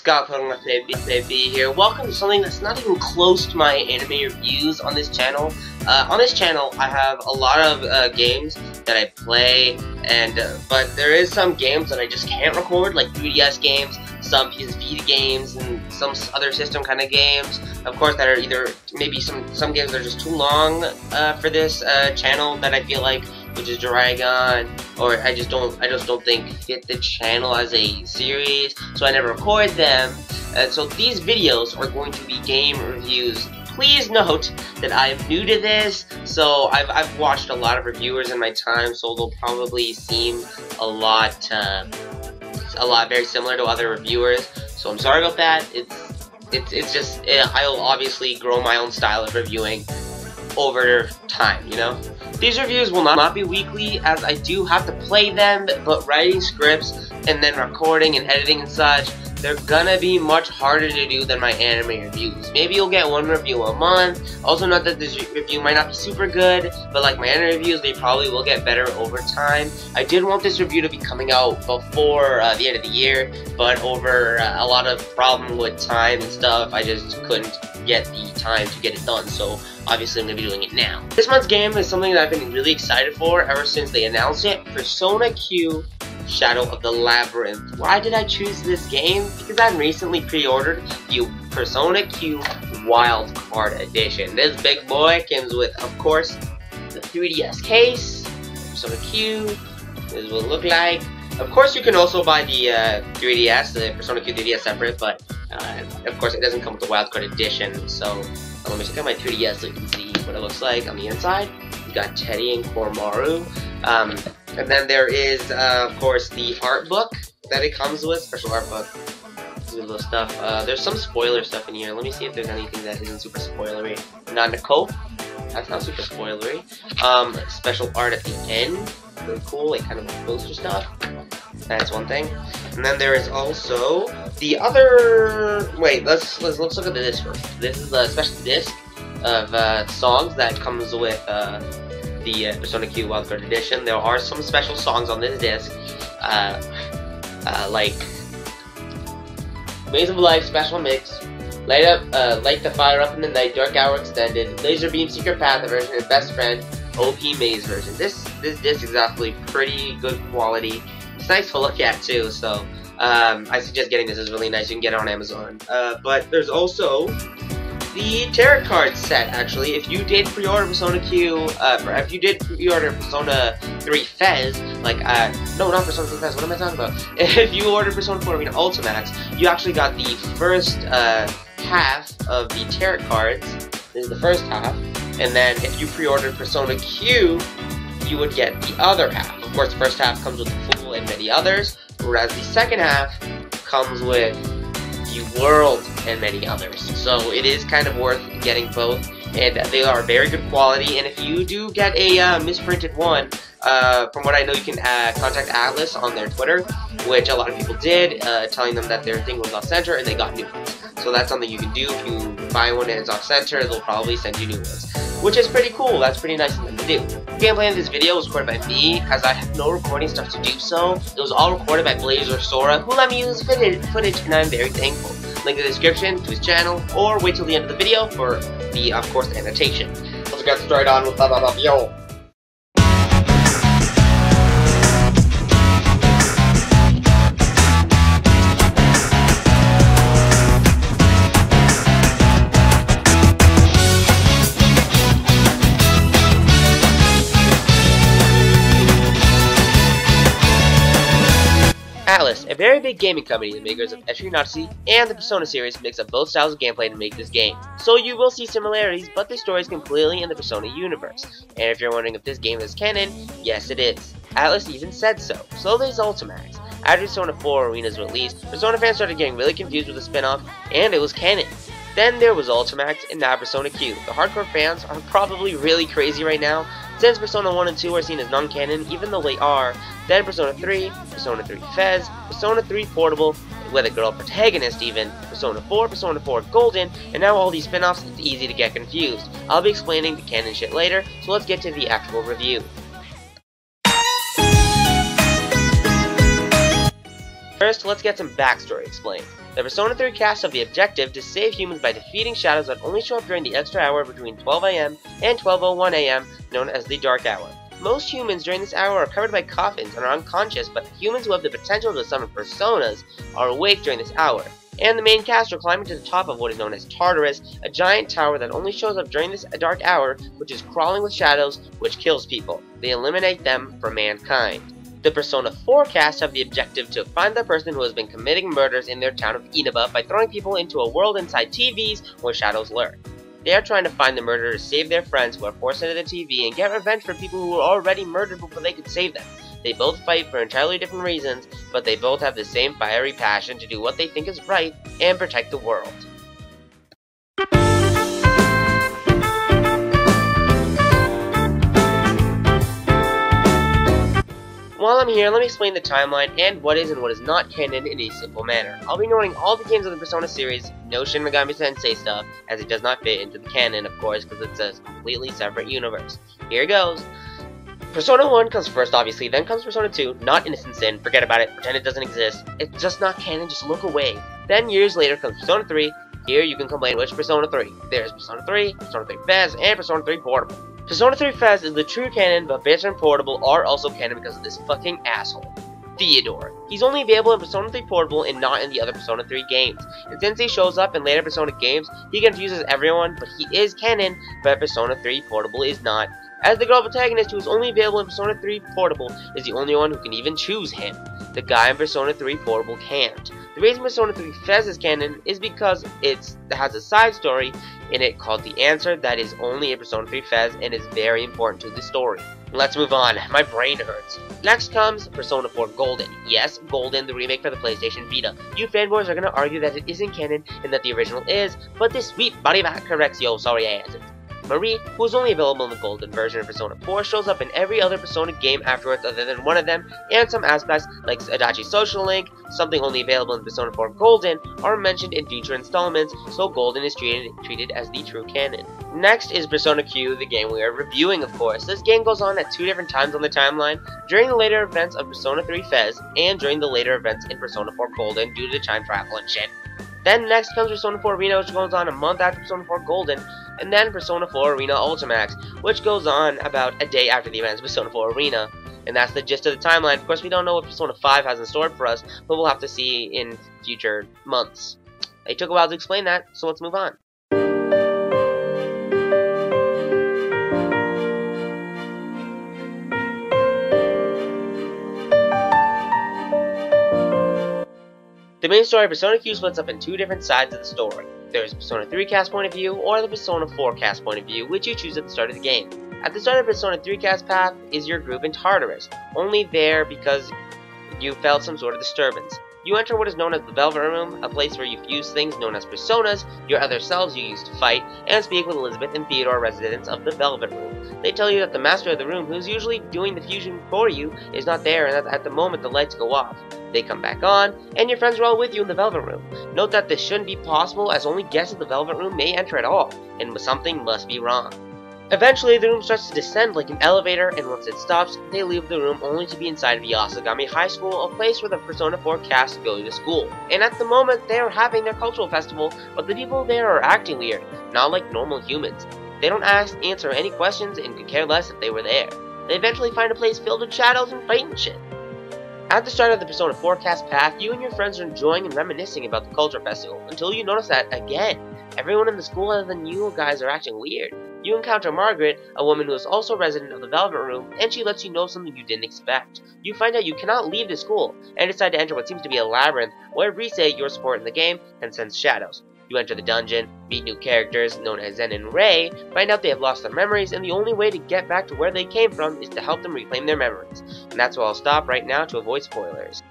Scott from Baby here. Welcome to something that's not even close to my anime reviews on this channel. On this channel, I have a lot of games that I play, but there is some games that I just can't record, like 3DS games, some PS Vita games, and some other system kind of games. Of course, that are either maybe some games that are just too long for this channel that I feel like will just drag on, or I just don't think fit the channel as a series, so I never record them. So these videos are going to be game reviews. Please note that I am new to this, so I've watched a lot of reviewers in my time, so they'll probably seem a lot very similar to other reviewers. So I'm sorry about that. It's just I'll obviously grow my own style of reviewing over time, you know. These reviews will not be weekly, as I do have to play them, but writing scripts and then recording and editing and such, they're gonna be much harder to do than my anime reviews. Maybe you'll get one review a month. Also, not that this review might not be super good, but like my anime reviews, they probably will get better over time. I did want this review to be coming out before the end of the year, but over a lot of problem with time and stuff, I just couldn't get the time to get it done, so obviously I'm going to be doing it now. This month's game is something that I've been really excited for ever since they announced it, Persona Q Shadow of the Labyrinth. Why did I choose this game? Because I recently pre-ordered the Persona Q Wild Card Edition. This big boy comes with, of course, the 3DS case, Persona Q, this is what it look like. Of course, you can also buy the 3DS, the Persona Q 3DS separate, but of course it doesn't come with the Wild Card Edition, so let me check out my 3DS so you can see what it looks like on the inside. You got Teddy and Koromaru, and then there is, of course, the art book that it comes with, special art book, little stuff. There's some spoiler stuff in here. Let me see if there's anything that isn't super spoilery. Nanako, that's not super spoilery. Special art at the end, really cool, like kind of like poster stuff. That's one thing. And then there is also the other. Wait, let's look at this first. This is the special disc of songs that comes with the Persona Q Wildcard Edition. There are some special songs on this disc, like Maze of Life Special Mix, Light the Fire Up in the Night, Dark Hour Extended, Laser Beam Secret Path version, and Best Friend OP Maze version. This disc is actually pretty good quality. It's nice to look at too, so I suggest getting this. It's really nice. You can get it on Amazon. But there's also the tarot card set, actually. If you did pre-order Persona Q, if you did pre-order Persona 3 Fez, like, no, not Persona 3 Fez, what am I talking about? If you ordered Persona 4 Arena Ultimax, you actually got the first half of the tarot cards. This is the first half. And then if you pre-ordered Persona Q, you would get the other half. Of course, the first half comes with the Fool and many others, whereas the second half comes with the World and many others. So it is kind of worth getting both, and they are very good quality. And if you do get a misprinted one, from what I know, you can contact Atlas on their Twitter, which a lot of people did, telling them that their thing was off center and they got new ones. So that's something you can do. If you buy one and it's off center, they'll probably send you new ones, which is pretty cool. That's pretty nice of them to do. The gameplay in this video was recorded by me, as I have no recording stuff to do so. It was all recorded by BlazzerSora, who let me use footage, and I'm very thankful. Link in the description to his channel, or wait till the end of the video for the, of course, annotation. Let's get started on with the video. Atlas, a very big gaming company, the makers of Etrian Odyssey and the Persona series, mix up both styles of gameplay to make this game. So you will see similarities, but the story is completely in the Persona universe. And if you're wondering if this game is canon, yes it is. Atlas even said so. So there's Ultimax. After Persona 4 Arena's release, Persona fans started getting really confused with the spin-off, and it was canon. Then there was Ultimax, and now Persona Q. The hardcore fans are probably really crazy right now, since Persona 1 and 2 are seen as non-canon, even though they are. Then Persona 3, Persona 3 Fez, Persona 3 Portable, with a girl protagonist even, Persona 4 Golden, and now all these spin-offs, it's easy to get confused. I'll be explaining the canon shit later, so let's get to the actual review. First, let's get some backstory explained. The Persona 3 cast have the objective to save humans by defeating shadows that only show up during the extra hour between 12 AM and 12:01 AM, known as the Dark Hour. Most humans during this hour are covered by coffins and are unconscious, but humans who have the potential to summon personas are awake during this hour. And the main cast are climbing to the top of what is known as Tartarus, a giant tower that only shows up during this dark hour, which is crawling with shadows, which kills people. They eliminate them for mankind. The Persona 4 cast have the objective to find the person who has been committing murders in their town of Inaba by throwing people into a world inside TVs where shadows lurk. They are trying to find the murderer to save their friends who are forced into the TV and get revenge for people who were already murdered before they could save them. They both fight for entirely different reasons, but they both have the same fiery passion to do what they think is right and protect the world. While I'm here, let me explain the timeline and what is not canon in a simple manner. I'll be ignoring all the games of the Persona series, no Shin Megami Tensei stuff, as it does not fit into the canon, of course, because it's a completely separate universe. Here goes. Persona 1 comes first, obviously, then comes Persona 2, not Innocent Sin, forget about it, pretend it doesn't exist. It's just not canon, just look away. Then years later comes Persona 3, here you can complain which Persona 3. There's Persona 3, Persona 3 Fez, and Persona 3 Portable. Persona 3 Fez is the true canon, but Fez and Portable are also canon because of this fucking asshole. Theodore. He's only available in Persona 3 Portable and not in the other Persona 3 games. And since he shows up in later Persona games, he confuses everyone, but he is canon, but Persona 3 Portable is not. As the girl protagonist who is only available in Persona 3 Portable is the only one who can even choose him. The guy in Persona 3 Portable can't. The reason Persona 3 Fez is canon is because it has a side story in it called The Answer that is only in Persona 3 Fez and is very important to the story. Let's move on, my brain hurts. Next comes Persona 4 Golden. Yes, Golden, the remake for the PlayStation Vita. You fanboys are gonna argue that it isn't canon and that the original is, but this sweet body back corrects yo sorry ass. Marie, who is only available in the Golden version of Persona 4, shows up in every other Persona game afterwards other than one of them, and some aspects like Adachi Social Link, something only available in Persona 4 Golden, are mentioned in future installments, so Golden is treated as the true canon. Next is Persona Q, the game we are reviewing, of course. This game goes on at two different times on the timeline, during the later events of Persona 3 Fez, and during the later events in Persona 4 Golden due to time travel and shit. Then next comes Persona 4 Arena, which goes on a month after Persona 4 Golden, and then Persona 4 Arena Ultimax, which goes on about a day after the events of Persona 4 Arena. And that's the gist of the timeline. Of course, we don't know what Persona 5 has in store for us, but we'll have to see in future months. It took a while to explain that, so let's move on. The main story of Persona Q splits up in two different sides of the story. There is Persona 3 cast point of view, or the Persona 4 cast point of view, which you choose at the start of the game. At the start of Persona 3 cast path is your group in Tartarus, only there because you felt some sort of disturbance. You enter what is known as the Velvet Room, a place where you fuse things known as personas, your other selves you use to fight, and speak with Elizabeth and Theodore, residents of the Velvet Room. They tell you that the master of the room, who's usually doing the fusion for you, is not there, and that at the moment the lights go off. They come back on, and your friends are all with you in the Velvet Room. Note that this shouldn't be possible, as only guests of the Velvet Room may enter at all, and something must be wrong. Eventually, the room starts to descend like an elevator, and once it stops, they leave the room only to be inside of Yasogami High School, a place where the Persona 4 cast go to school. And at the moment, they are having their cultural festival, but the people there are acting weird, not like normal humans. They don't answer any questions, and could care less if they were there. They eventually find a place filled with shadows and fighting shit. At the start of the Persona 4 cast path, you and your friends are enjoying and reminiscing about the culture festival, until you notice that, again, everyone in the school other than you guys are acting weird. You encounter Margaret, a woman who is also a resident of the Velvet Room, and she lets you know something you didn't expect. You find out you cannot leave the school, and decide to enter what seems to be a labyrinth, where Rise, your support in the game, can sense shadows. You enter the dungeon, meet new characters known as Zen and Rei, find out they have lost their memories, and the only way to get back to where they came from is to help them reclaim their memories. And that's where I'll stop right now to avoid spoilers.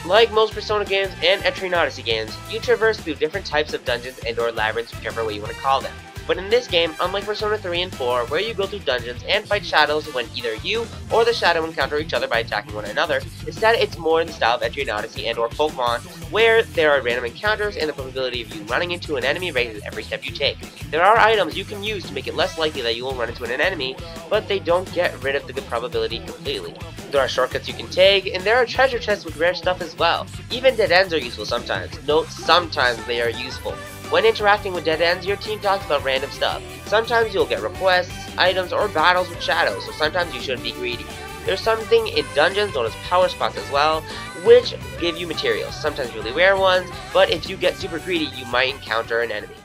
Like most Persona games and Etrian Odyssey games, you traverse through different types of dungeons and or labyrinths, whichever way you want to call them. But in this game, unlike Persona 3 and 4, where you go through dungeons and fight shadows when either you or the shadow encounter each other by attacking one another, instead it's more in the style of Entry and Odyssey and or Pokemon, where there are random encounters and the probability of you running into an enemy raises every step you take. There are items you can use to make it less likely that you will run into an enemy, but they don't get rid of the probability completely. There are shortcuts you can take, and there are treasure chests with rare stuff as well. Even dead ends are useful sometimes. Note, sometimes they are useful. When interacting with dead ends, your team talks about random stuff. Sometimes you'll get requests, items, or battles with shadows, so sometimes you shouldn't be greedy. There's something in dungeons known as power spots as well, which give you materials, sometimes really rare ones, but if you get super greedy, you might encounter an enemy.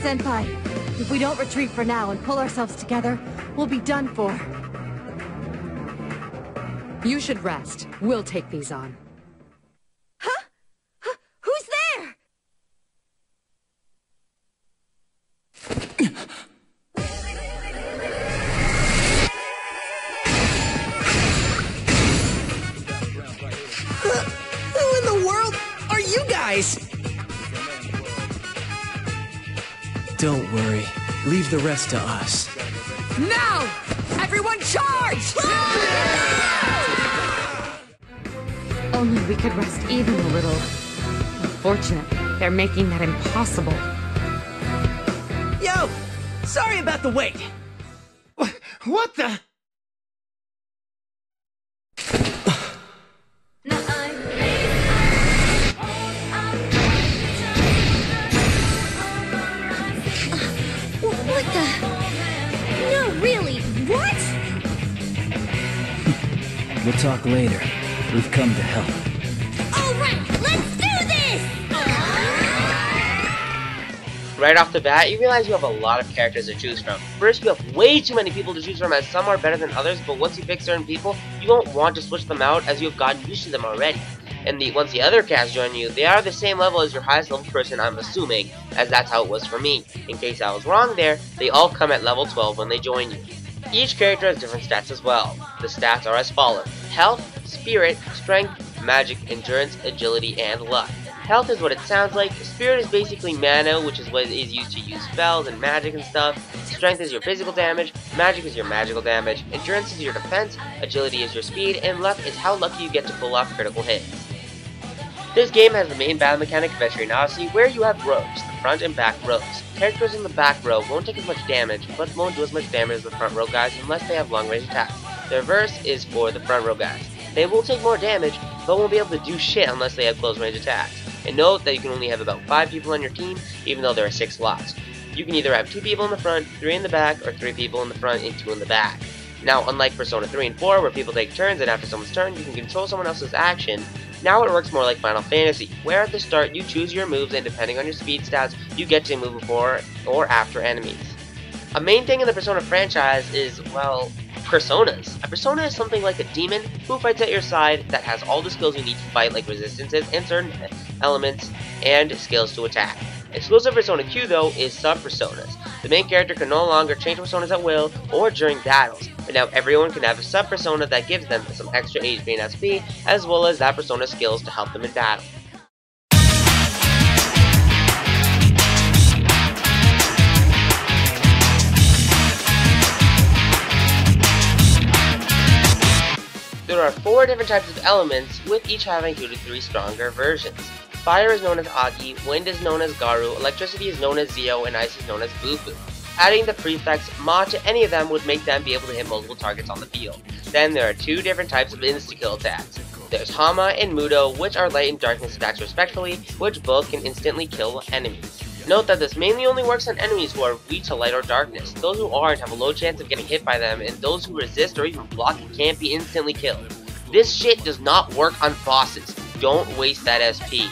Senpai, if we don't retreat for now and pull ourselves together, we'll be done for. You should rest. We'll take these on. Huh? Who's there? Who in the world are you guys? Don't worry. Leave the rest to us. Now! Everyone charge! Only we could rest even a little. Unfortunately, they're making that impossible. Yo! Sorry about the wait. What the? What the? No, really, what? We'll talk later. We've come to help. Alright, let's do this! Right off the bat, you realize you have a lot of characters to choose from. First, you have way too many people to choose from, as some are better than others, but once you pick certain people, you don't want to switch them out as you have gotten used to them already. And once the other cast join you, they are the same level as your highest level person, I'm assuming, as that's how it was for me. In case I was wrong there, they all come at level 12 when they join you. Each character has different stats as well. The stats are as follows: health, spirit, strength, magic, endurance, agility, and luck. Health is what it sounds like. Spirit is basically mana, which is what is used to use spells and magic and stuff. Strength is your physical damage, magic is your magical damage, endurance is your defense, agility is your speed, and luck is how lucky you get to pull off critical hits. This game has the main battle mechanic of Entry and Odyssey, where you have rows, the front and back rows. Characters in the back row won't take as much damage, but won't do as much damage as the front row guys unless they have long range attacks. The reverse is for the front row guys. They will take more damage, but won't be able to do shit unless they have close range attacks. And note that you can only have about 5 people on your team, even though there are 6 slots. You can either have 2 people in the front, 3 in the back, or 3 people in the front and 2 in the back. Now, unlike Persona 3 and 4, where people take turns and after someone's turn you can control someone else's action, now it works more like Final Fantasy, where at the start you choose your moves and depending on your speed stats, you get to move before or after enemies. A main thing in the Persona franchise is, well, personas. A persona is something like a demon who fights at your side that has all the skills you need to fight, like resistances and certain elements and skills to attack. Exclusive Persona Q though is sub-personas. The main character can no longer change personas at will or during battles, but now everyone can have a sub-persona that gives them some extra HP and SP, as well as that persona's skills to help them in battle. There are 4 different types of elements, with each having 2 to 3 stronger versions. Fire is known as Agi, wind is known as Garu, electricity is known as Zio, and ice is known as Bufu. Adding the prefix Ma to any of them would make them be able to hit multiple targets on the field. Then there are 2 different types of insta-kill attacks. There's Hama and Mudo, which are light and darkness attacks respectively, which both can instantly kill enemies. Note that this mainly only works on enemies who are weak to light or darkness. Those who aren't have a low chance of getting hit by them, and those who resist or even block it can't be instantly killed. This shit does not work on bosses. Don't waste that SP.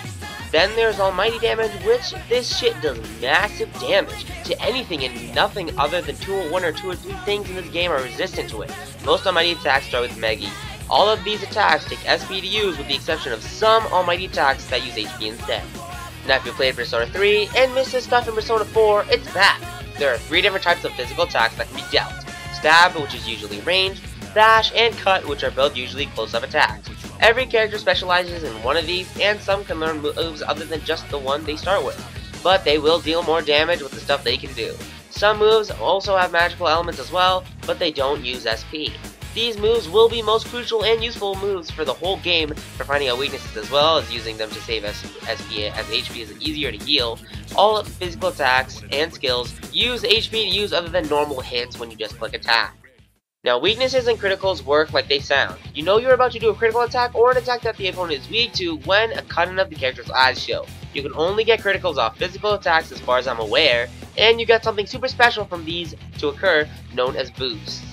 Then there's Almighty Damage, which this shit does massive damage to anything, and nothing other than 1 or 2 or 3 things in this game are resistant to it. Most Almighty attacks start with Megi. All of these attacks take SP to use, with the exception of some Almighty attacks that use HP instead. Now if you played Persona 3 and missed this stuff in Persona 4, it's back! There are 3 different types of physical attacks that can be dealt. Stab, which is usually ranged, Bash, and Cut, which are both usually close-up attacks. Every character specializes in one of these, and some can learn moves other than just the one they start with. but they will deal more damage with the stuff they can do. Some moves also have magical elements as well, but they don't use SP. These moves will be most crucial and useful moves for the whole game for finding out weaknesses as well as using them to save SP, as HP is easier to heal. All physical attacks and skills use HP to use other than normal hits when you just click attack. Now, weaknesses and criticals work like they sound. You know you're about to do a critical attack or an attack that the opponent is weak to when a cut-in of the character's eyes show. You can only get criticals off physical attacks as far as I'm aware, and you get something super special from these to occur known as boosts.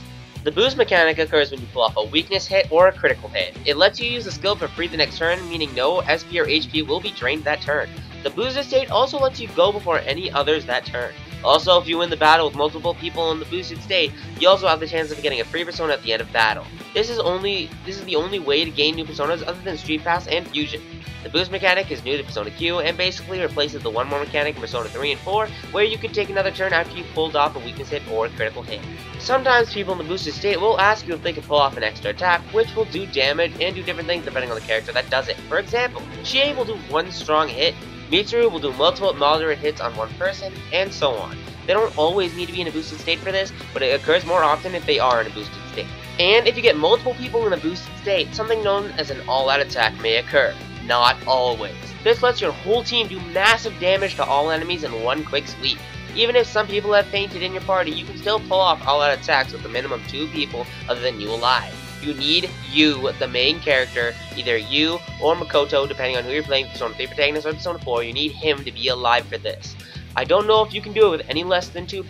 The boost mechanic occurs when you pull off a weakness hit or a critical hit. It lets you use the skill for free the next turn, meaning no SP or HP will be drained that turn. The boosted state also lets you go before any others that turn. Also, if you win the battle with multiple people in the boosted state, you also have the chance of getting a free persona at the end of battle. This is the only way to gain new personas other than Street Pass and Fusion. The boost mechanic is new to Persona Q and basically replaces the one more mechanic in Persona 3 and 4, where you can take another turn after you've pulled off a weakness hit or a critical hit. Sometimes people in the boosted state will ask you if they can pull off an extra attack, which will do damage and do different things depending on the character that does it. For example, Chie will do one strong hit, Mitsuru will do multiple moderate hits on one person, and so on. They don't always need to be in a boosted state for this, but it occurs more often if they are in a boosted state. And if you get multiple people in a boosted state, something known as an all-out attack may occur. Not always. This lets your whole team do massive damage to all enemies in one quick sweep. Even if some people have fainted in your party, you can still pull off all-out attacks with a minimum 2 people other than you alive. You need you, the main character, either you or Makoto, depending on who you're playing, Persona 3 protagonist or Persona 4, you need him to be alive for this. I don't know if you can do it with any less than 3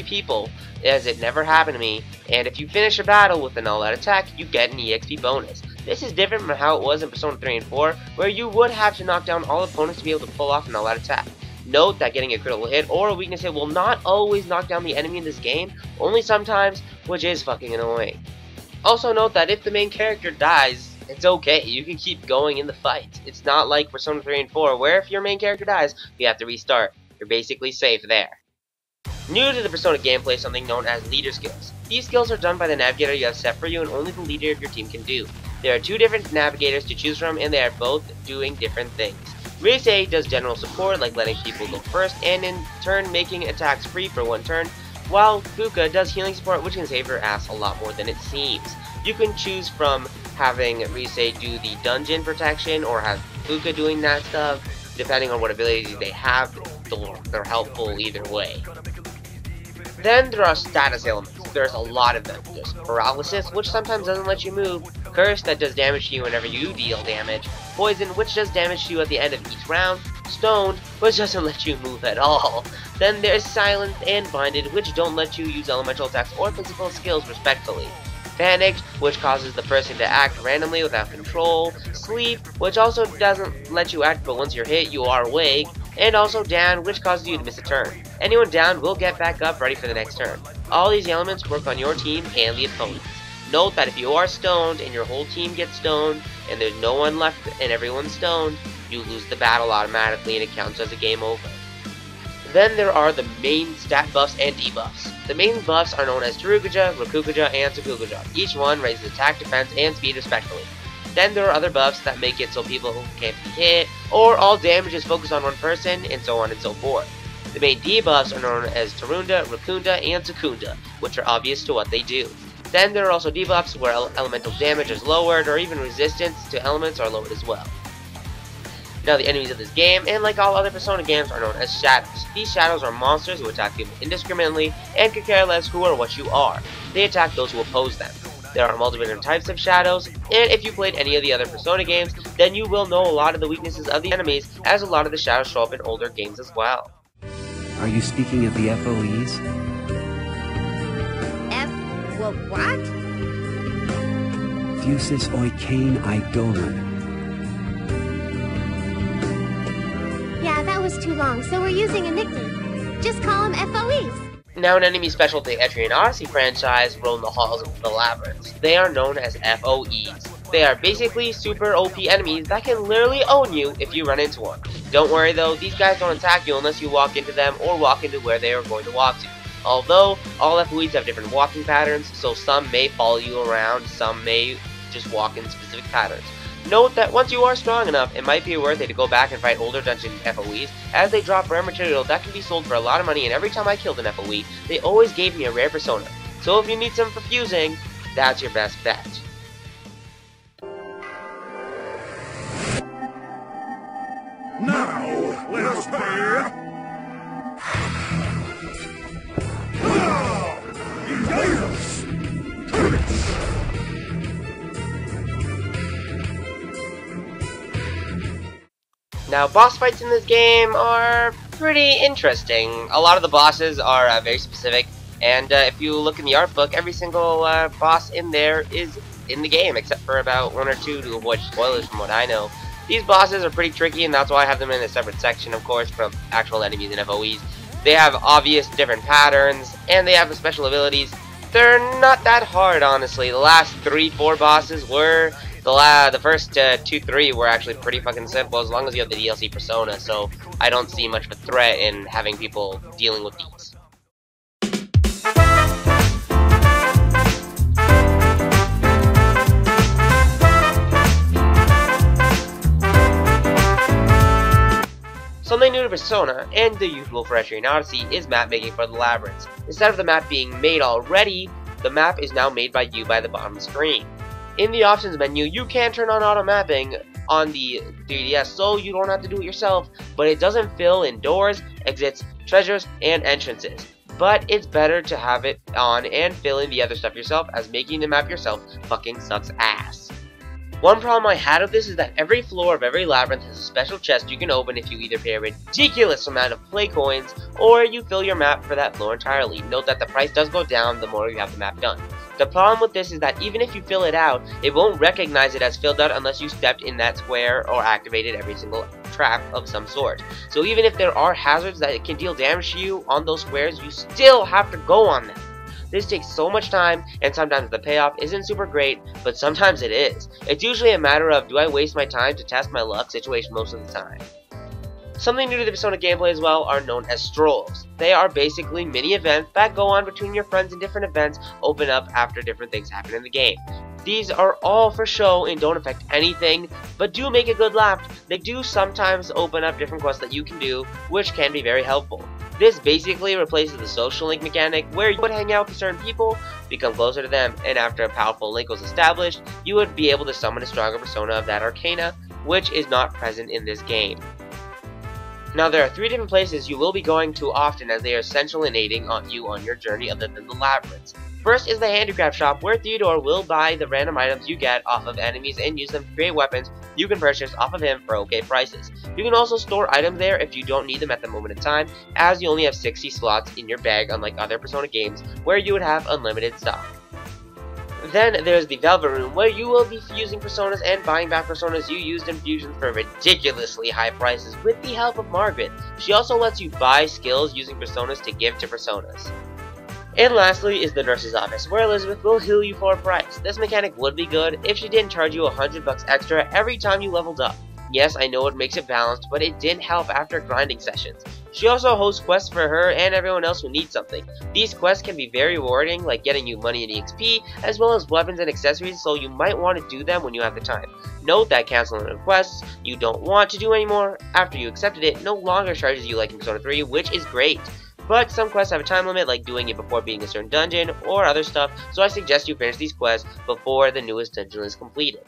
people, as it never happened to me, and if you finish a battle with an all-out attack, you get an EXP bonus. This is different from how it was in Persona 3 and 4, where you would have to knock down all opponents to be able to pull off an all-out attack. Note that getting a critical hit or a weakness hit will not always knock down the enemy in this game, only sometimes, which is fucking annoying. Also note that if the main character dies, it's okay, you can keep going in the fight. It's not like Persona 3 and 4, where if your main character dies, you have to restart. You're basically safe there. New to the Persona gameplay is something known as leader skills. These skills are done by the navigator you have set for you and only the leader of your team can do. There are 2 different navigators to choose from and they are both doing different things. Rise does general support like letting people go first and in turn making attacks free for 1 turn, while Fuka does healing support which can save your ass a lot more than it seems. You can choose from having Rise do the dungeon protection or have Fuka doing that stuff, depending on what abilities they have. They're helpful either way. Then there are status elements. There's a lot of them. There's paralysis, which sometimes doesn't let you move, curse that does damage to you whenever you deal damage, poison, which does damage to you at the end of each round, stoned, which doesn't let you move at all. Then there's silence and blinded, which don't let you use elemental attacks or physical skills respectfully. Panicked, which causes the person to act randomly without control. Sleep, which also doesn't let you act, but once you're hit, you are awake. And also down, which causes you to miss a turn. Anyone down will get back up ready for the next turn. All these elements work on your team and the opponents. Note that if you are stoned and your whole team gets stoned and there's no one left and everyone's stoned, you lose the battle automatically and it counts as a game over. Then there are the main stat buffs and debuffs. The main buffs are known as Terugaja, Rakugaja, and Tsukugaja. Each one raises attack, defense, and speed respectively. Then there are other buffs that make it so people can't be hit, or all damage is focused on one person, and so on and so forth. The main debuffs are known as Tarunda, Rakunda, and Secunda, which are obvious to what they do. Then there are also debuffs where elemental damage is lowered, or even resistance to elements are lowered as well. Now the enemies of this game, and like all other Persona games, are known as shadows. These shadows are monsters who attack people indiscriminately, and could care less who or what you are. They attack those who oppose them. There are multiple different types of shadows, and if you played any of the other Persona games, then you will know a lot of the weaknesses of the enemies, as a lot of the shadows show up in older games as well. Are you speaking of the FOEs? Well, what? Fusis Oikein Idolin. Yeah, that was too long, so we're using a nickname. Just call them FOEs. Now an enemy special to the Etrian Odyssey franchise roam the halls of the Labyrinth. They are known as FOEs. They are basically super OP enemies that can literally own you if you run into one. Don't worry though, these guys don't attack you unless you walk into them or walk into where they are going to walk to. Although, all FOEs have different walking patterns, so some may follow you around, some may just walk in specific patterns. Note that once you are strong enough, it might be worth it to go back and fight older dungeon FOEs, as they drop rare material that can be sold for a lot of money, and every time I killed an FOE, they always gave me a rare persona. So if you need some for fusing, that's your best bet. Now, let us pay. Now, boss fights in this game are pretty interesting. A lot of the bosses are very specific, and if you look in the art book, every single boss in there is in the game, except for about 1 or 2 to avoid spoilers from what I know. These bosses are pretty tricky, and that's why I have them in a separate section, of course, from actual enemies and FOEs. They have obvious different patterns, and they have special abilities. They're not that hard, honestly. The last 3-4 bosses were... The first 2-3 were actually pretty fucking simple, as long as you have the DLC persona, so I don't see much of a threat in having people dealing with these. Something new to Persona, and the usual for Etrian Odyssey, is map making for the Labyrinth. Instead of the map being made already, the map is now made by you by the bottom screen. In the options menu, you can turn on auto mapping on the 3DS, so you don't have to do it yourself, but it doesn't fill in doors, exits, treasures, and entrances. But it's better to have it on and fill in the other stuff yourself, as making the map yourself fucking sucks ass. One problem I had with this is that every floor of every labyrinth has a special chest you can open if you either pay a ridiculous amount of play coins, or you fill your map for that floor entirely. Note that the price does go down the more you have the map done. The problem with this is that even if you fill it out, it won't recognize it as filled out unless you stepped in that square or activated every single trap of some sort. So even if there are hazards that can deal damage to you on those squares, you still have to go on them. This takes so much time, and sometimes the payoff isn't super great, but sometimes it is. It's usually a matter of, do I waste my time to test my luck situation most of the time. Something new to the Persona gameplay as well are known as strolls. They are basically mini events that go on between your friends, and different events open up after different things happen in the game. These are all for show and don't affect anything, but do make a good laugh. They do sometimes open up different quests that you can do, which can be very helpful. This basically replaces the social link mechanic, where you would hang out with certain people, become closer to them, and after a powerful link was established, you would be able to summon a stronger persona of that arcana, which is not present in this game. Now, there are 3 different places you will be going to often, as they are essential in aiding you on your journey other than the labyrinths. First is the handicraft shop, where Theodore will buy the random items you get off of enemies and use them to create weapons you can purchase off of him for okay prices. You can also store items there if you don't need them at the moment in time, as you only have 60 slots in your bag, unlike other Persona games where you would have unlimited stock. Then there's the Velvet Room, where you will be fusing personas and buying back personas you used in fusions for ridiculously high prices with the help of Margaret. She also lets you buy skills using personas to give to personas. And lastly is the nurse's office, where Elizabeth will heal you for a price. This mechanic would be good if she didn't charge you $100 extra every time you leveled up. Yes, I know it makes it balanced, but it didn't help after grinding sessions. She also hosts quests for her and everyone else who needs something. These quests can be very rewarding, like getting you money and EXP, as well as weapons and accessories, so you might want to do them when you have the time. Note that canceling requests you don't want to do anymore after you accepted it no longer charges you like in Persona 3, which is great. But some quests have a time limit, like doing it before beating a certain dungeon or other stuff, so I suggest you finish these quests before the newest dungeon is completed.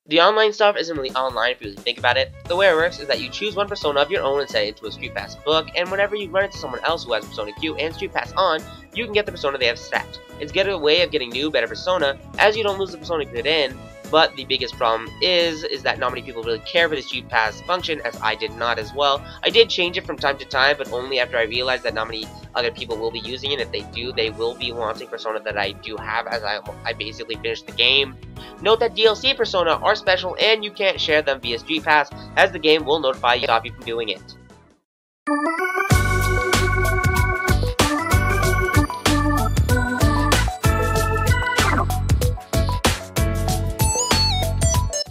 The online stuff isn't really online if you really think about it. The way it works is that you choose one persona of your own and set it into a Street Pass book, and whenever you run into someone else who has Persona Q and Street Pass on, you can get the persona they have set. It's a way of getting new, better persona, as you don't lose the persona you put in, but the biggest problem is that not many people really care for the Street Pass function, as I did not as well. I did change it from time to time, but only after I realized that not many other people will be using it. If they do, they will be wanting persona that I do have, as I basically finished the game. Note that DLC persona are special and you can't share them via Street Pass, as the game will notify you to stop you from doing it.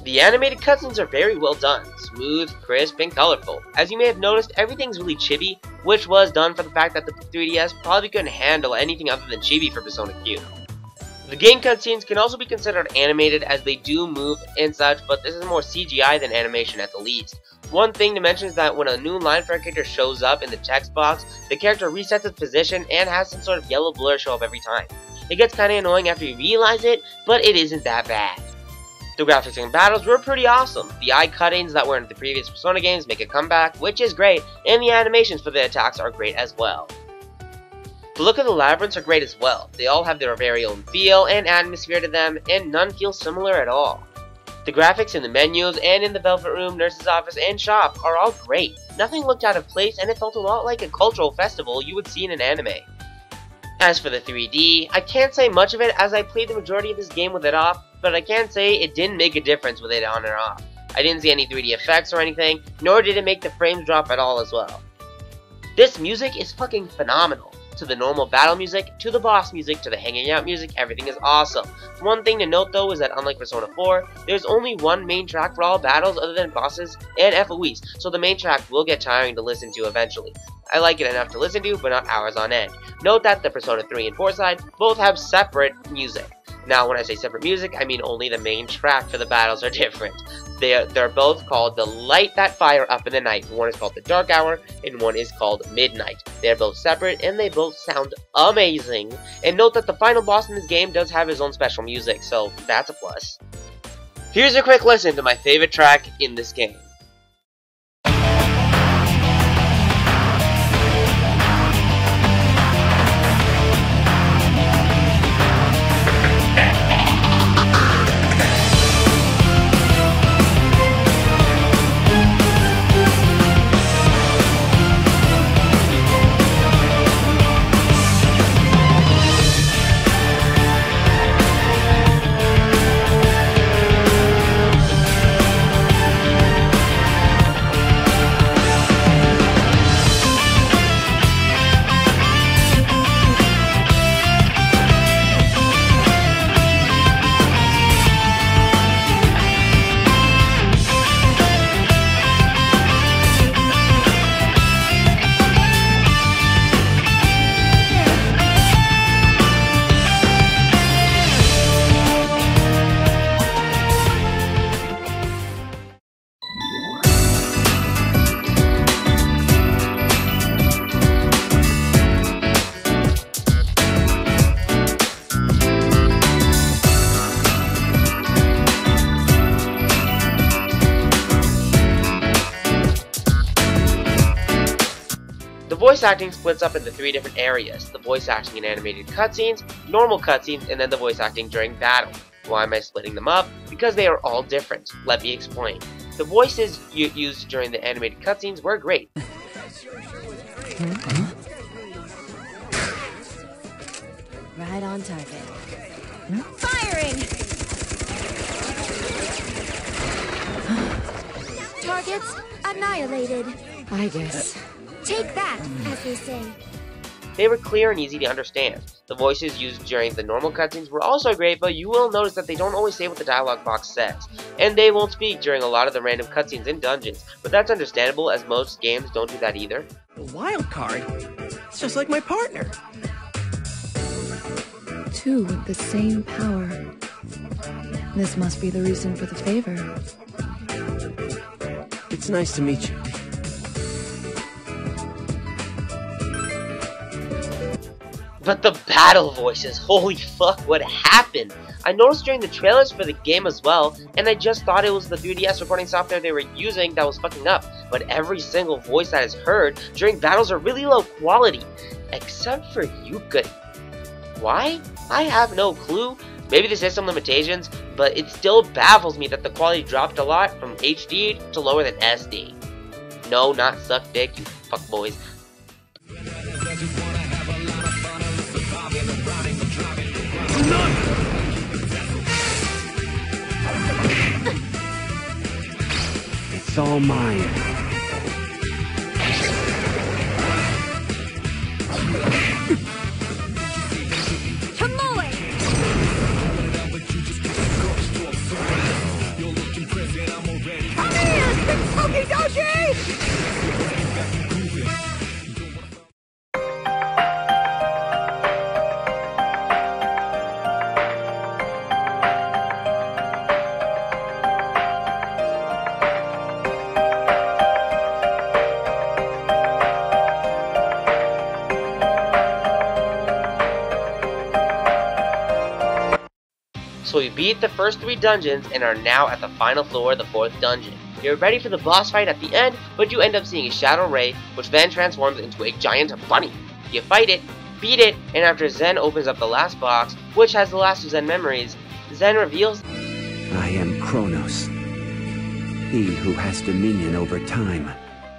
The animated cutscenes are very well done, smooth, crisp, and colorful. As you may have noticed, everything's really chibi, which was done for the fact that the 3DS probably couldn't handle anything other than chibi for Persona Q. The game cutscenes can also be considered animated as they do move and such, but this is more CGI than animation at the least. One thing to mention is that when a new line for a character shows up in the text box, the character resets its position and has some sort of yellow blur show up every time. It gets kinda annoying after you realize it, but it isn't that bad. The graphics and battles were pretty awesome. The eye cuttings that were in the previous Persona games make a comeback, which is great, and the animations for the attacks are great as well. The look of the labyrinths are great as well. They all have their very own feel and atmosphere to them, and none feel similar at all. The graphics in the menus and in the Velvet Room, Nurse's Office, and Shop are all great. Nothing looked out of place, and it felt a lot like a cultural festival you would see in an anime. As for the 3D, I can't say much of it as I played the majority of this game with it off, but I can say it didn't make a difference with it on or off. I didn't see any 3D effects or anything, nor did it make the frames drop at all as well. This music is fucking phenomenal. To the normal battle music, to the boss music, to the hanging out music, everything is awesome. One thing to note though is that unlike Persona 4, there's only one main track for all battles other than bosses and FOEs, so the main track will get tiring to listen to eventually. I like it enough to listen to, but not hours on end. Note that the Persona 3 and 4 side both have separate music. Now when I say separate music, I mean only the main track for the battles are different. They're both called the Light That Fire Up in the Night. One is called the Dark Hour, and one is called Midnight. They're both separate, and they both sound amazing. And note that the final boss in this game does have his own special music, so that's a plus. Here's a quick listen to my favorite track in this game. The voice acting splits up into 3 different areas: the voice acting in animated cutscenes, normal cutscenes, and then the voice acting during battle. Why am I splitting them up? Because they are all different. Let me explain. The voices used during the animated cutscenes were great. Right on target. Firing! Targets annihilated. I guess. Take that, as they say. They were clear and easy to understand. The voices used during the normal cutscenes were also great, but you will notice that they don't always say what the dialogue box says. And they won't speak during a lot of the random cutscenes in dungeons, but that's understandable as most games don't do that either. A wild card? It's just like my partner. 2 with the same power. This must be the reason for the favor. It's nice to meet you. But the battle voices, holy fuck, what happened? I noticed during the trailers for the game as well, and I just thought it was the 3DS recording software they were using that was fucking up, but every single voice that is heard during battles are really low quality, except for Yuka. Why? I have no clue. Maybe the system limitations, but it still baffles me that the quality dropped a lot from HD to lower than SD. No, not suck dick, you fuckboys. It's all mine. So we beat the first 3 dungeons and are now at the final floor of the 4th dungeon. You're ready for the boss fight at the end, but you end up seeing a Shadow Ray, which then transforms into a giant bunny. You fight it, beat it, and after Zen opens up the last box, which has the last of Zen memories, Zen reveals, I am Kronos, he who has dominion over time.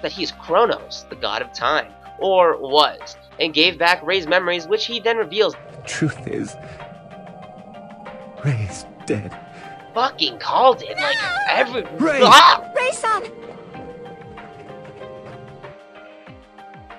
that he is Kronos, the god of time, or was, and gave back Ray's memories, which he then reveals. Truth is, Ray is dead. Fucking called it, like every. Ray! Ah! Ray-san!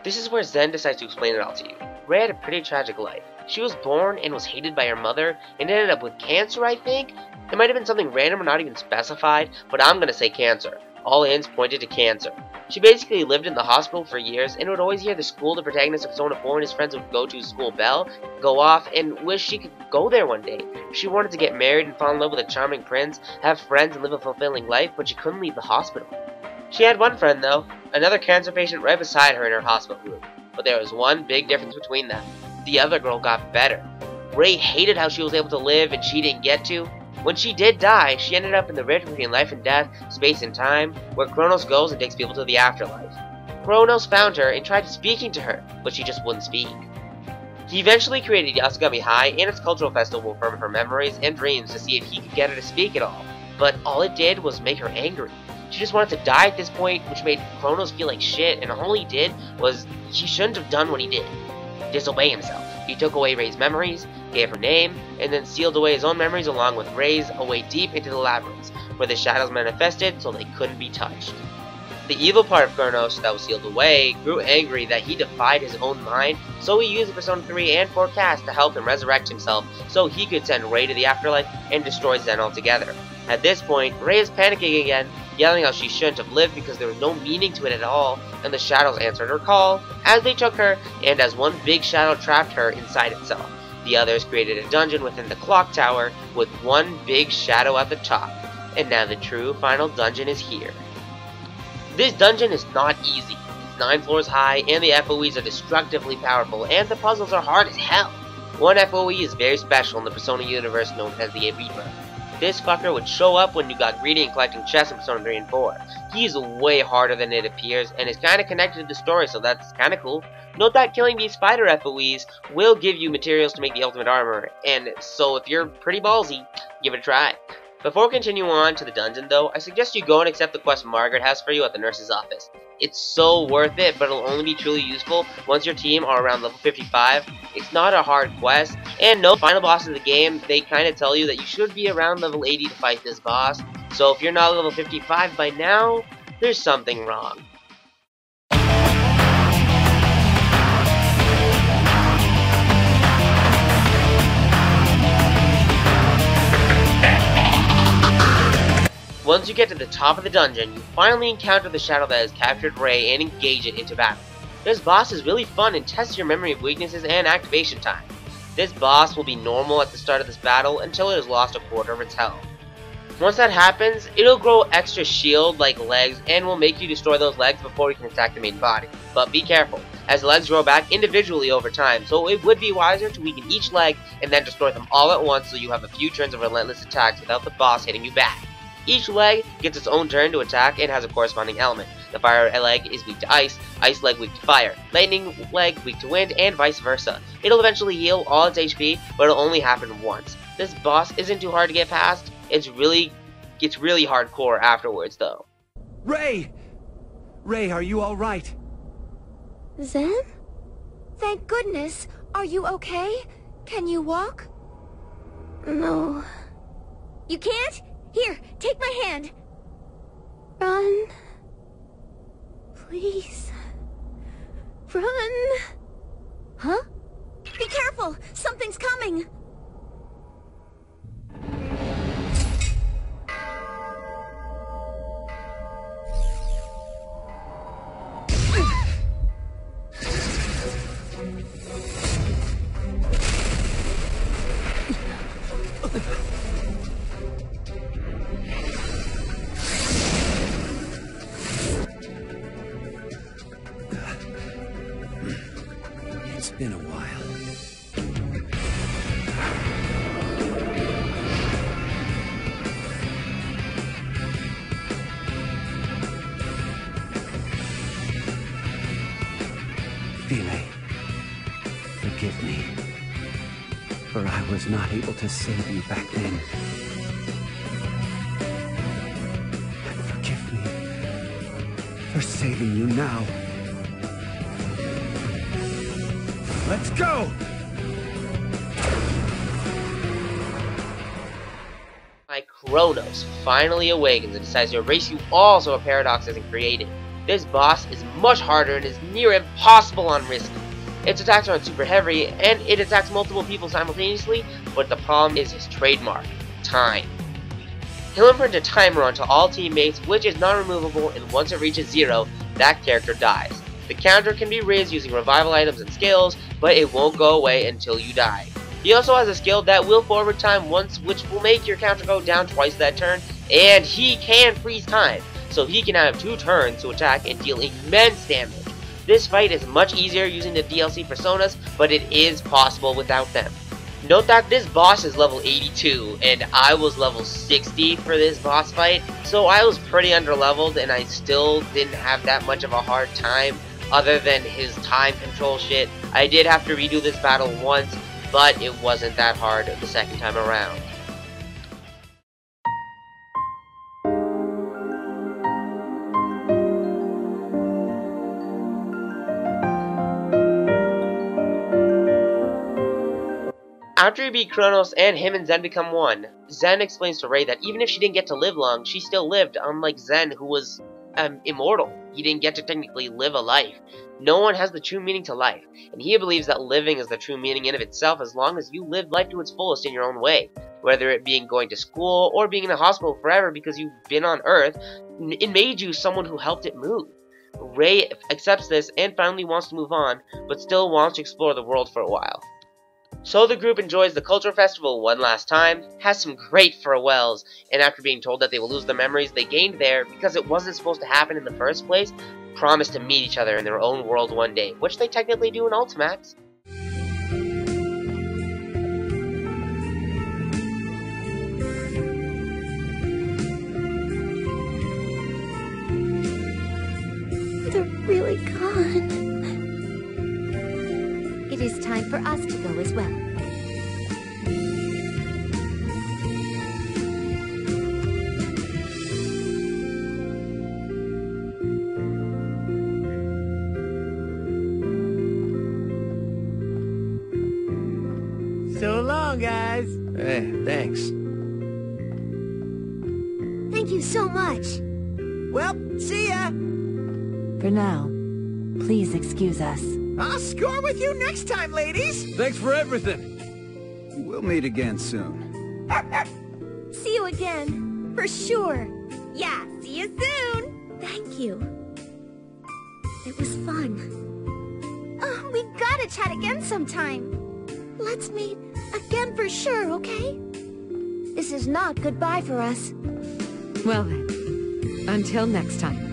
This is where Zen decides to explain it all to you. Ray had a pretty tragic life. She was born and was hated by her mother and ended up with cancer, I think? It might have been something random or not even specified, but I'm gonna say cancer. All hints pointed to cancer. She basically lived in the hospital for years and would always hear the school the protagonist of Persona 4 and his friends would go to school bell go off and wish she could go there one day. She wanted to get married and fall in love with a charming prince, have friends and live a fulfilling life, but she couldn't leave the hospital. She had one friend though, another cancer patient right beside her in her hospital room. But there was one big difference between them. The other girl got better. Ray hated how she was able to live and she didn't get to. When she did die, she ended up in the rift between life and death, space and time, where Kronos goes and takes people to the afterlife. Kronos found her and tried speaking to her, but she just wouldn't speak. He eventually created Yasugami High and its cultural festival from her memories and dreams to see if he could get her to speak at all, but all it did was make her angry. She just wanted to die at this point, which made Kronos feel like shit, and all he did was, he shouldn't have done what he did. Disobey himself. He took away Ray's memories, gave her name, and then sealed away his own memories along with Ray's away deep into the Labyrinth, where the shadows manifested so they couldn't be touched. The evil part of Kronos that was sealed away grew angry that he defied his own mind, so he used the Persona 3 and 4 cast to help him resurrect himself so he could send Ray to the afterlife and destroy Zen altogether. At this point, Ray is panicking again, yelling how she shouldn't have lived because there was no meaning to it at all, and the shadows answered her call as they took her, and as one big shadow trapped her inside itself. The others created a dungeon within the clock tower with one big shadow at the top, and now the true final dungeon is here. This dungeon is not easy. It's 9 floors high, and the FOEs are destructively powerful, and the puzzles are hard as hell. One FOE is very special in the Persona universe known as the Reaper. This fucker would show up when you got greedy and collecting chests in Persona 3 and 4. He's way harder than it appears, and is kinda connected to the story, so that's kinda cool. Note that killing these spider FOEs will give you materials to make the ultimate armor, and so if you're pretty ballsy, give it a try. Before continuing on to the dungeon though, I suggest you go and accept the quest Margaret has for you at the nurse's office. It's so worth it, but it'll only be truly useful once your team are around level 55. It's not a hard quest, and no final boss of the game, they kinda tell you that you should be around level 80 to fight this boss, so if you're not level 55 by now, there's something wrong. Once you get to the top of the dungeon, you finally encounter the shadow that has captured Ray and engage it into battle. This boss is really fun and tests your memory of weaknesses and activation time. This boss will be normal at the start of this battle until it has lost a quarter of its health. Once that happens, it'll grow extra shield like legs and will make you destroy those legs before you can attack the main body. But be careful, as the legs grow back individually over time, so it would be wiser to weaken each leg and then destroy them all at once so you have a few turns of relentless attacks without the boss hitting you back. Each leg gets its own turn to attack and has a corresponding element. The fire leg is weak to ice, ice leg weak to fire, lightning leg weak to wind, and vice versa. It'll eventually heal all its HP, but it'll only happen once. This boss isn't too hard to get past. It's really hardcore afterwards though. Ray! Ray, are you alright? Zen? Thank goodness. Are you okay? Can you walk? No. You can't? Here, take my hand. Run. Please. Run. Huh? Be careful! Something's coming! It's been a while. forgive me. For I was not able to save you back then. And forgive me for saving you now. Let's go! Kronos finally awakens and decides to erase you all so a paradox isn't created. This boss is much harder and is near impossible on risky. Its attacks are super heavy and it attacks multiple people simultaneously, but the problem is his trademark, time. He'll imprint a timer onto all teammates, which is non-removable, and once it reaches 0, that character dies. The counter can be raised using revival items and skills, but it won't go away until you die. He also has a skill that will forward time once, which will make your counter go down twice that turn, and he can freeze time, so he can have 2 turns to attack and deal immense damage. This fight is much easier using the DLC personas, but it is possible without them. Note that this boss is level 82, and I was level 60 for this boss fight, so I was pretty underleveled and I still didn't have that much of a hard time, other than his time control shit. I did have to redo this battle once, but it wasn't that hard the second time around. After you beat Kronos and him and Zen become one, Zen explains to Rei that even if she didn't get to live long, she still lived, unlike Zen, who was immortal. He didn't get to technically live a life. No one has the true meaning to life, and he believes that living is the true meaning in of itself as long as you live life to its fullest in your own way. Whether it being going to school or being in a hospital forever because you've been on Earth, it made you someone who helped it move. Rei accepts this and finally wants to move on, but still wants to explore the world for a while. So the group enjoys the cultural festival one last time, has some great farewells, and after being told that they will lose the memories they gained there because it wasn't supposed to happen in the first place, promise to meet each other in their own world one day, which they technically do in Ultimax. They're really gone. It is time for us to go as well. So long, guys. Hey, thanks. Thank you so much. Well, see ya. For now, please excuse us. I'll score with you next time, ladies. Thanks for everything. We'll meet again soon. See you again. For sure. Yeah, see you soon. Thank you. It was fun. Oh, we gotta chat again sometime. Let's meet again for sure, okay? This is not goodbye for us. Well then, until next time.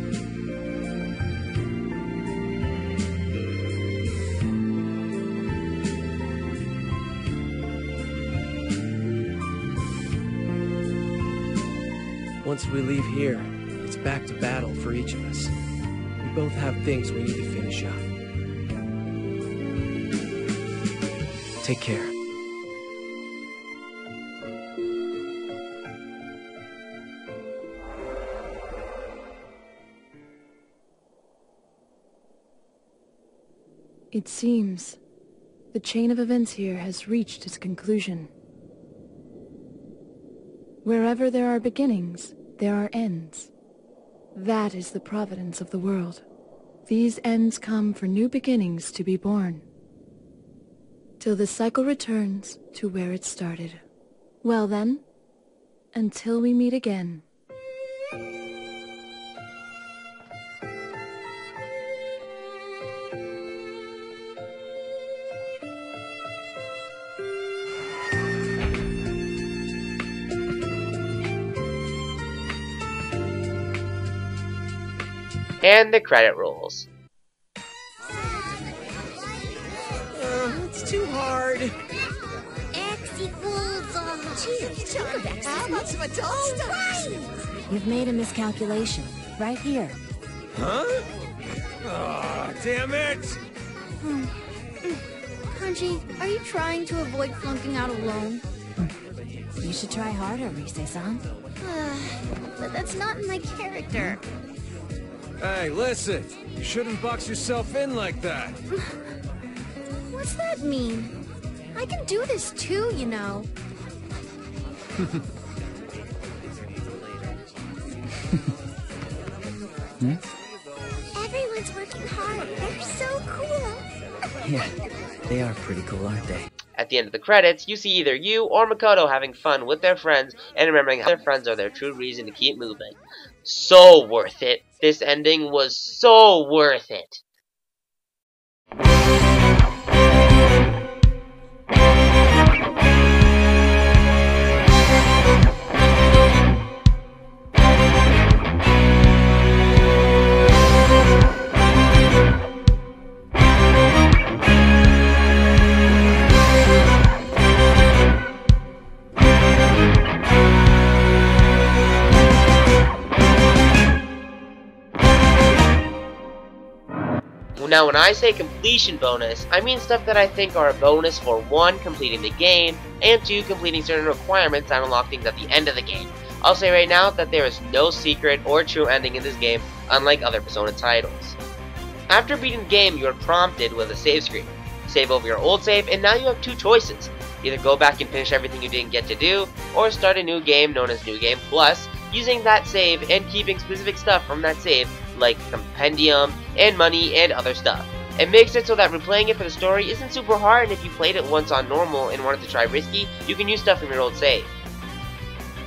Once we leave here, it's back to battle for each of us. We both have things we need to finish up. Take care. It seems the chain of events here has reached its conclusion. Wherever there are beginnings, there are ends. That is the providence of the world. These ends come for new beginnings to be born, till the cycle returns to where it started. Well then, until we meet again. And the credit rolls. It's too hard. X equals, How about some adult stuff? You've made a miscalculation, right here. Huh? Oh, damn it! OMG, are you trying to avoid flunking out alone? You should try harder, Rise-san. But that's not in my character. Hey, listen! You shouldn't box yourself in like that! What's that mean? I can do this too, you know. Everyone's working hard. They're so cool. Yeah, they are pretty cool, aren't they? At the end of the credits, you see either you or Makoto having fun with their friends and remembering how their friends are their true reason to keep moving. So worth it. This ending was so worth it. Now, when I say completion bonus, I mean stuff that I think are a bonus for 1. Completing the game, and 2. Completing certain requirements that unlock things at the end of the game. I'll say right now that there is no secret or true ending in this game, unlike other Persona titles. After beating the game, you are prompted with a save screen. Save over your old save, and now you have 2 choices. Either go back and finish everything you didn't get to do, or start a new game known as New Game Plus, using that save and keeping specific stuff from that save, like compendium and money and other stuff. It makes it so that replaying it for the story isn't super hard, and if you played it once on normal and wanted to try risky, you can use stuff from your old save.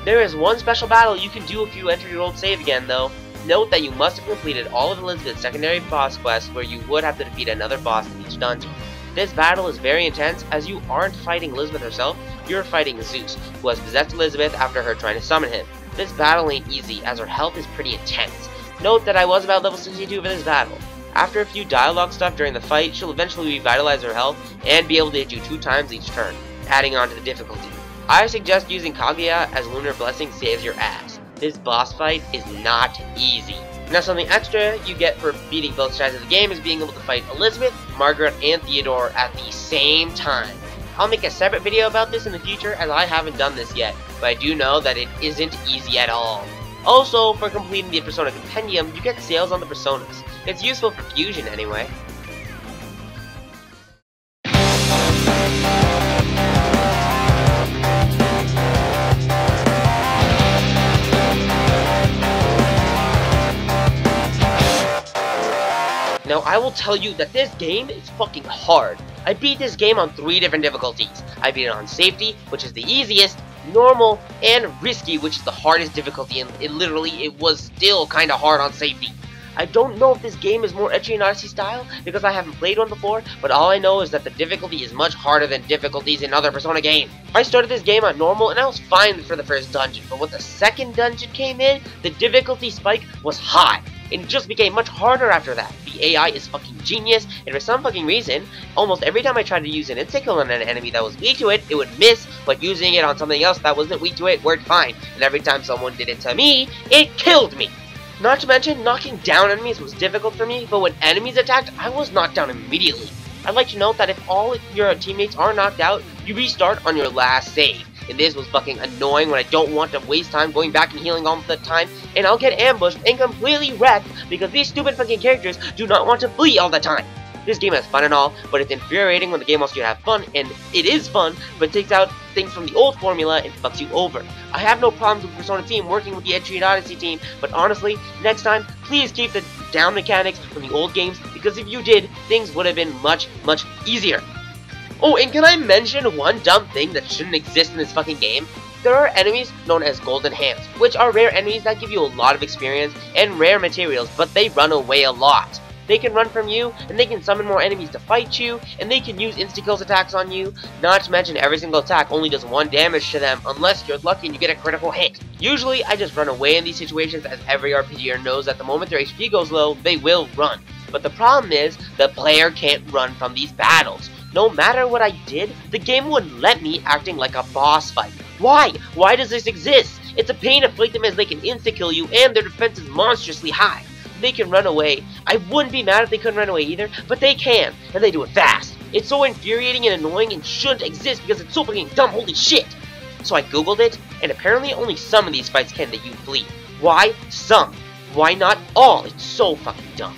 There is one special battle you can do if you enter your old save again though. Note that you must have completed all of Elizabeth's secondary boss quests where you would have to defeat another boss in each dungeon. This battle is very intense as you aren't fighting Elizabeth herself, you're fighting Zeus, who has possessed Elizabeth after her trying to summon him. This battle ain't easy as her health is pretty intense. Note that I was about level 62 for this battle. After a few dialogue stuff during the fight, she'll eventually revitalize her health and be able to hit you 2 times each turn, adding on to the difficulty. I suggest using Kaguya as Lunar Blessing saves your ass. This boss fight is not easy. Now, something extra you get for beating both sides of the game is being able to fight Elizabeth, Margaret, and Theodore at the same time. I'll make a separate video about this in the future as I haven't done this yet, but I do know that it isn't easy at all. Also, for completing the Persona Compendium, you get sales on the Personas. It's useful for Fusion anyway. Now, I will tell you that this game is fucking hard. I beat this game on 3 different difficulties. I beat it on Safety, which is the easiest, Normal, and Risky, which is the hardest difficulty, and it was still kinda hard on Safety. I don't know if this game is more Ecchi and Odyssey style, because I haven't played one before, but all I know is that the difficulty is much harder than difficulties in other Persona games. I started this game on Normal, and I was fine for the first dungeon, but when the second dungeon came in, the difficulty spike was high. It just became much harder after that. The AI is fucking genius, and for some fucking reason, almost every time I tried to use an insta-kill on an enemy that was weak to it, it would miss, but using it on something else that wasn't weak to it worked fine, and every time someone did it to me, it killed me! Not to mention, knocking down enemies was difficult for me, but when enemies attacked, I was knocked down immediately. I'd like to note that if all your teammates are knocked out, you restart on your last save. And this was fucking annoying when I don't want to waste time going back and healing all the time, and I'll get ambushed and completely wrecked because these stupid fucking characters do not want to flee all the time. This game has fun and all, but it's infuriating when the game wants you to have fun, and it is fun, but takes out things from the old formula and fucks you over. I have no problems with Persona team working with the Ecchi and Odyssey team, but honestly, next time, please keep the down mechanics from the old games, because if you did, things would have been much, much easier. Oh, and can I mention one dumb thing that shouldn't exist in this fucking game? There are enemies known as Golden Hands, which are rare enemies that give you a lot of experience and rare materials, but they run away a lot. They can run from you, and they can summon more enemies to fight you, and they can use insta-kills attacks on you, not to mention every single attack only does 1 damage to them, unless you're lucky and you get a critical hit. Usually, I just run away in these situations as every RPGer knows that the moment their HP goes low, they will run. But the problem is, the player can't run from these battles. No matter what I did, the game wouldn't let me, acting like a boss fight. Why? Why does this exist? It's a pain to fight them as they can insta-kill you and their defense is monstrously high. They can run away. I wouldn't be mad if they couldn't run away either, but they can, and they do it fast. It's so infuriating and annoying and shouldn't exist because it's so fucking dumb, holy shit! So I googled it, and apparently only some of these fights can let you flee. Why some? Why not all? It's so fucking dumb.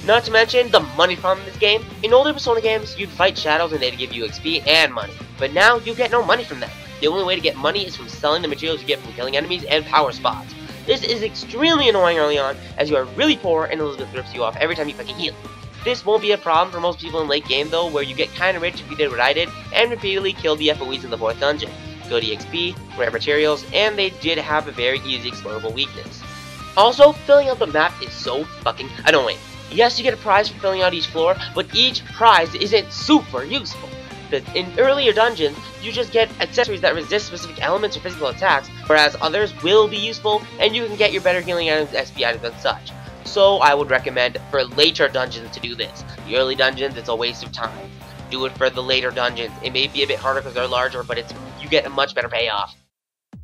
Not to mention the money problem in this game. In older Persona games, you'd fight shadows and they'd give you XP and money. But now, you get no money from them. The only way to get money is from selling the materials you get from killing enemies and power spots. This is extremely annoying early on, as you are really poor and Elizabeth rips you off every time you fucking heal. This won't be a problem for most people in late game though, where you get kinda rich if you did what I did, and repeatedly kill the FOEs in the 4th dungeon. Good EXP, rare materials, and they did have a very easy explorable weakness. Also, filling out the map is so fucking annoying. Yes, you get a prize for filling out each floor, but each prize isn't super useful. In earlier dungeons, you just get accessories that resist specific elements or physical attacks, whereas others will be useful, and you can get your better healing items, SP items, and such. So I would recommend for later dungeons to do this. The early dungeons, it's a waste of time. Do it for the later dungeons. It may be a bit harder because they're larger, but you get a much better payoff.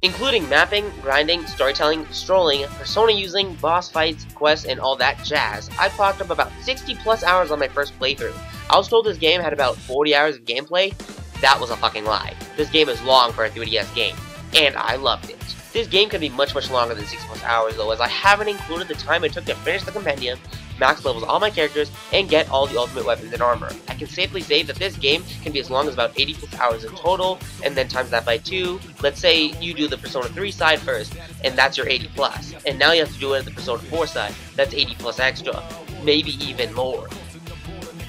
Including mapping, grinding, storytelling, strolling, persona using, boss fights, quests, and all that jazz, I clocked up about 60 plus hours on my first playthrough. I was told this game had about 40 hours of gameplay. That was a fucking lie. This game is long for a 3DS game, and I loved it. This game can be much longer than 6 plus hours though, as I haven't included the time it took to finish the compendium, max levels all my characters, and get all the ultimate weapons and armor. I can safely say that this game can be as long as about 80 plus hours in total, and then times that by 2. Let's say you do the Persona 3 side first, and that's your 80 plus. And now you have to do it at the Persona 4 side, that's 80 plus extra, maybe even more.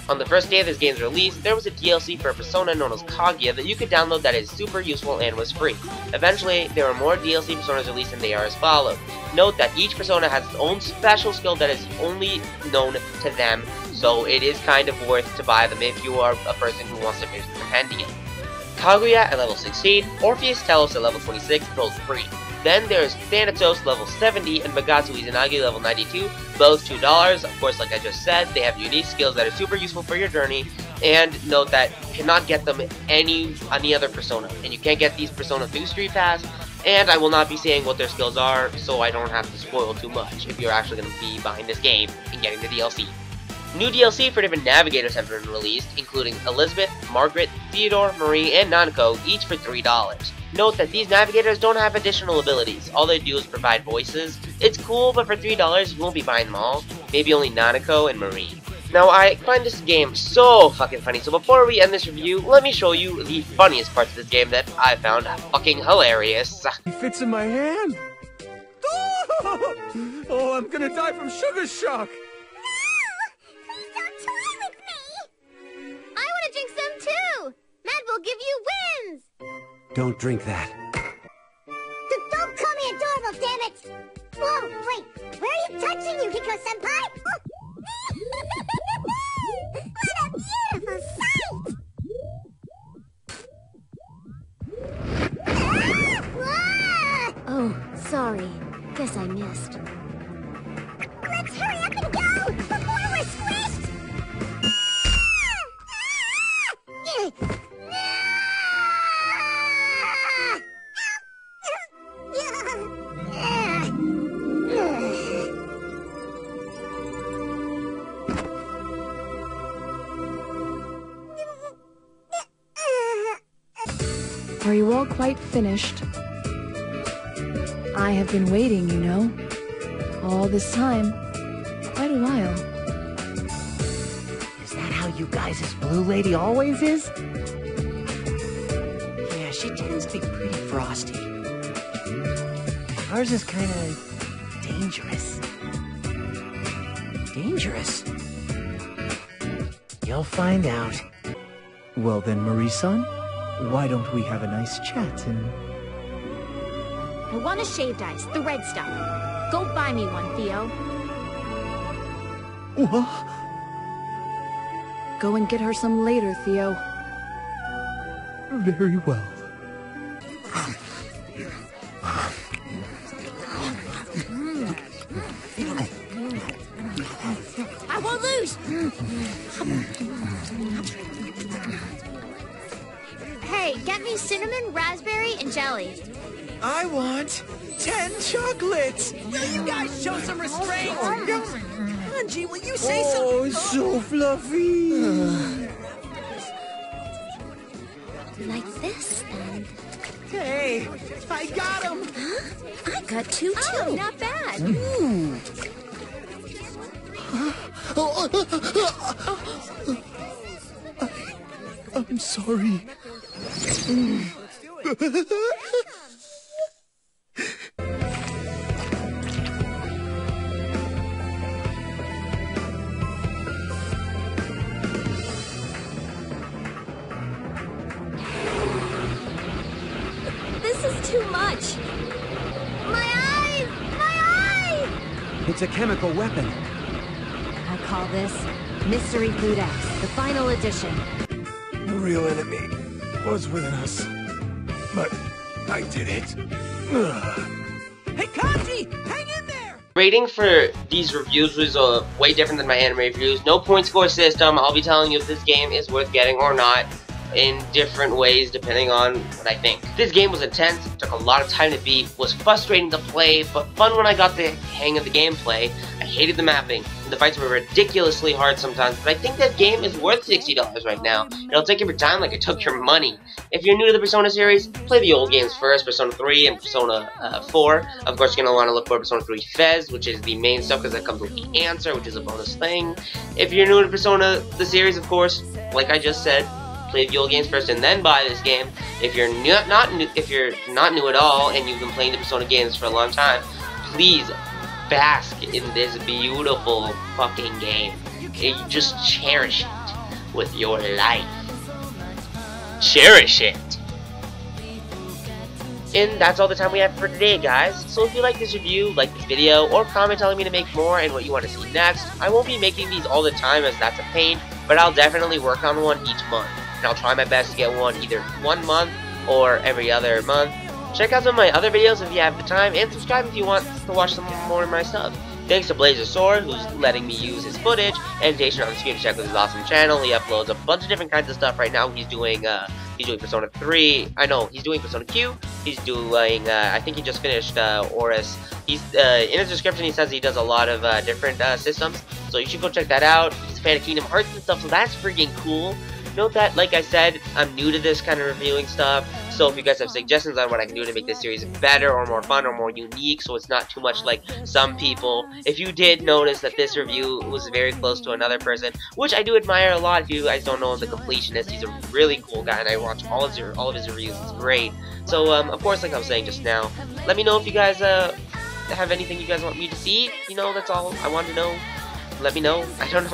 On the first day of this game's release, there was a DLC for a Persona known as Kaguya that you could download that is super useful and was free. Eventually, there were more DLC Personas released and they are as follows. Note that each Persona has its own special skill that is only known to them, so it is kind of worth to buy them if you are a person who wants to finish the compendium. Kaguya at level 16, Orpheus Telos at level 26, both free. Then there's Thanatos level 70 and Magatsu Izanagi level 92, both $2. Of course, like I just said, they have unique skills that are super useful for your journey, and note that you cannot get them any other Persona, and you can't get these Persona through Street Pass, and I will not be saying what their skills are, so I don't have to spoil too much if you're actually going to be buying this game and getting the DLC. New DLC for different navigators have been released, including Elizabeth, Margaret, Theodore, Marie, and Nanako, each for $3. Note that these navigators don't have additional abilities, all they do is provide voices. It's cool, but for $3 you won't be buying them all, maybe only Nanako and Marie. Now I find this game so fucking funny, so before we end this review, let me show you the funniest parts of this game that I found fucking hilarious. It fits in my hand! Oh, I'm gonna die from sugar shock! Will give you wins! Don't drink that. Don't call me adorable, damn it! Whoa, wait, where are you touching, Yukiko-senpai? What a beautiful sight! Oh, sorry. Guess I missed. Let's hurry up and go before we're squished! Are you all quite finished? I have been waiting, you know. All this time. Quite a while. Is that how you guys' blue lady always is? Yeah, she tends to be pretty frosty. Ours is kinda dangerous. Dangerous? You'll find out. Well then, Marie-san, why don't we have a nice chat and... I want a shaved ice, the red stuff. Go buy me one, Theo. What? Go and get her some later, Theo. Very well. I won't lose! Hey, get me cinnamon, raspberry, and jelly. I want 10 chocolates! Will you guys show some restraint? Hanji, will you say something? Oh, so fluffy! Like this, and... Hey, I got him! Huh? I got two, too. Oh, not bad. I'm sorry. This is too much. My eyes! My eyes! It's a chemical weapon. I call this Mystery Food X, the final edition. The real enemy was within us. But I did it. Ugh. Hey, Kanji! Hang in there! Rating for these reviews was way different than my anime reviews. No point score system. I'll be telling you if this game is worth getting or not in different ways depending on what I think. This game was intense, took a lot of time to beat, was frustrating to play, but fun when I got the hang of the gameplay. I hated the mapping, and the fights were ridiculously hard sometimes, but I think this game is worth $60 right now. It'll take your time like it took your money. If you're new to the Persona series, play the old games first, Persona 3 and Persona 4. Of course, you're going to want to look for Persona 3 Fez, which is the main stuff because that comes with the answer, which is a bonus thing. If you're new to Persona, the series, of course, like I just said, play the old games first and then buy this game. If you're not new at all and you've been playing the Persona games for a long time, please bask in this beautiful fucking game. Just cherish it with your life. Cherish it. And that's all the time we have for today, guys. So if you like this review, like this video, or comment telling me to make more and what you want to see next, I won't be making these all the time as that's a pain, but I'll definitely work on one each month. And I'll try my best to get one either 1 month or every other month. Check out some of my other videos if you have the time, and subscribe if you want to watch some more of my stuff. Thanks to BlazzerSora, who's letting me use his footage, and Jason on the screen to check with his awesome channel. He uploads a bunch of different kinds of stuff right now. He's doing Persona 3. I know, he's doing Persona Q. He's doing, I think he just finished Oris. He's, in his description he says he does a lot of different systems, so you should go check that out. He's a fan of Kingdom Hearts and stuff, so that's freaking cool. Note that, like I said, I'm new to this kind of reviewing stuff, so if you guys have suggestions on what I can do to make this series better or more fun or more unique, so it's not too much like some people. If you did notice that this review was very close to another person, which I do admire a lot. If you guys don't know him, the Completionist, he's a really cool guy, and I watch all of his reviews. It's great. So, of course, like I was saying just now, let me know if you guys have anything you guys want me to see. You know, that's all I want to know. Let me know. I don't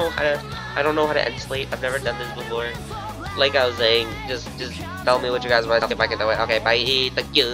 know how to end slate. I've never done this before. Like I was saying, just tell me what you guys want. If I can do it. Okay, bye. Thank you.